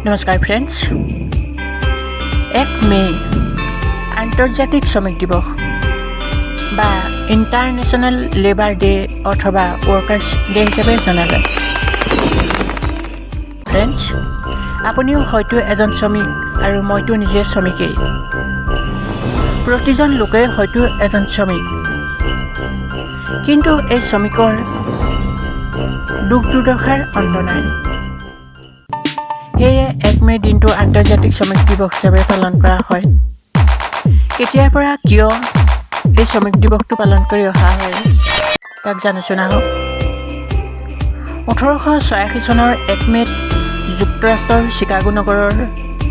নমস্কাৰ ফ্ৰেণ্ডছ। 1 মে আন্তৰ্জাতিক শ্ৰমিক দিৱস বা ইণ্টাৰনেশ্যনেল লেবাৰ ডে অথবা ৱৰ্কাৰ্ছ ডে হিচাপে জনা যায়। ফ্ৰেণ্ডছ, আপুনিও হয়তো এজন শ্ৰমিক আৰু মইতো নিজে শ্ৰমিকেই। প্ৰতিজন লোকেই হয়তো এজন শ্ৰমিক, কিন্তু এই শ্ৰমিকৰ দুখ দুৰ্দশাৰ অন্ত নাই। সেয়ে 1 মে দিনটো আন্তৰ্জাতিক শ্ৰমিক দিৱস হিচাপে পালন কৰা হয়। কেতিয়াৰ পৰা কিয় এই শ্ৰমিক দিৱসটো পালন কৰি অহা হয় তাক জানিছোঁ আহক। 1886 চনৰ 1 মে'ত যুক্তৰাষ্ট্ৰৰ চিকাগো নগৰৰ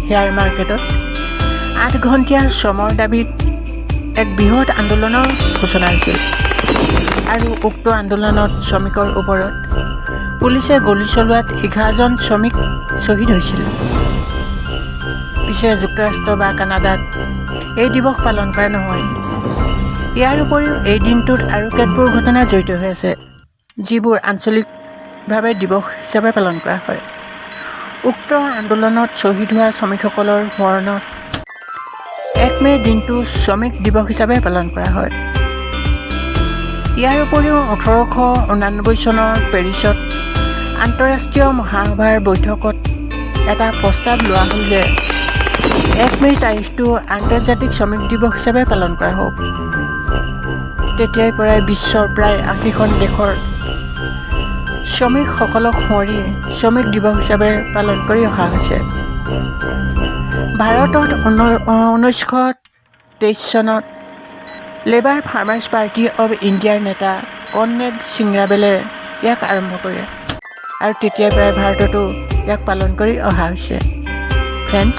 শ্বেয়াৰ মাৰ্কেটত 8 ঘণ্টীয়া শ্ৰমৰ দাবীত এক বৃহৎ আন্দোলনৰ সূচনা হৈছিল আৰু উক্ত আন্দোলনত শ্ৰমিকৰ ওপৰত পুলিচে গুলী চলোৱাত 11জন শ্ৰমিক শ্বহীদ হৈছিল। পিছে যুক্তৰাষ্ট্ৰ বা কানাডাত এই দিৱস পালন কৰা নহয়। ইয়াৰ উপৰিও এই দিনটোত আৰু কেতবোৰ ঘটনা জড়িত হৈ আছে, যিবোৰ আঞ্চলিকভাৱে দিৱস হিচাপে পালন কৰা হয়। উক্ত আন্দোলনত শ্বহীদ হোৱা শ্ৰমিকসকলৰ স্মৰণত 1 মে দিনটো শ্ৰমিক দিৱস হিচাপে পালন কৰা হয়। ইয়াৰ উপৰিও 1889 চনৰ পেৰিছত আন্তঃৰাষ্ট্ৰীয় মহাসভাৰ বৈঠকত এটা প্ৰস্তাৱ লোৱা হ'ল যে 1 মে তাৰিখটো আন্তৰ্জাতিক শ্ৰমিক দিৱস হিচাপে পালন কৰা হওক। তেতিয়াৰ পৰাই বিশ্বৰ প্ৰায় 80খন দেশৰ শ্ৰমিকসকলক সুঁৱৰি শ্ৰমিক দিৱস হিচাপে পালন কৰি অহা হৈছে। ভাৰতত 1923 চনত লেবাৰ ফাৰ্মাৰ্ছ পাৰ্টি অৱ ইণ্ডিয়াৰ নেতা কনৰেড ছিংৰাবেলে ইয়াক আৰম্ভ কৰে আৰু তেতিয়াৰ পৰাই ভাৰততো ইয়াক পালন কৰি অহা হৈছে। ফ্ৰেণ্ডছ,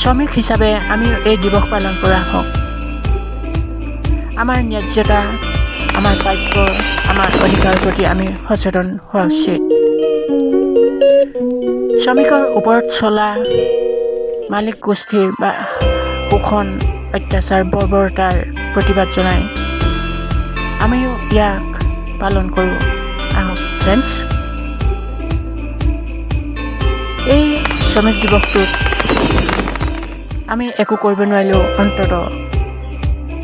শ্ৰমিক হিচাপে আমি এই দিৱস পালন কৰা হওক। আমাৰ ন্যায্যতা, আমাৰ প্ৰাপ্য, আমাৰ অধিকাৰৰ প্ৰতি আমি সচেতন হোৱা উচিত। শ্ৰমিকৰ ওপৰত চলা মালিক গোষ্ঠীৰ বা শোষণ, অত্যাচাৰ, বৰ্বৰতাৰ প্ৰতিবাদ জনাই আমিও ইয়াক পালন কৰোঁ আহক। ফ্ৰেণ্ডছ, এই শ্ৰমিক দিৱসটোত আমি একো কৰিব নোৱাৰিলেও অন্ততঃ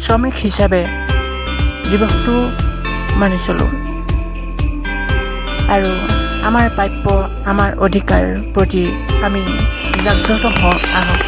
শ্ৰমিক হিচাপে দিৱসটো মানি চলোঁ আৰু আমাৰ প্ৰাপ্য, আমাৰ অধিকাৰ প্ৰতি আমি জাগ্ৰত হওঁ আহক।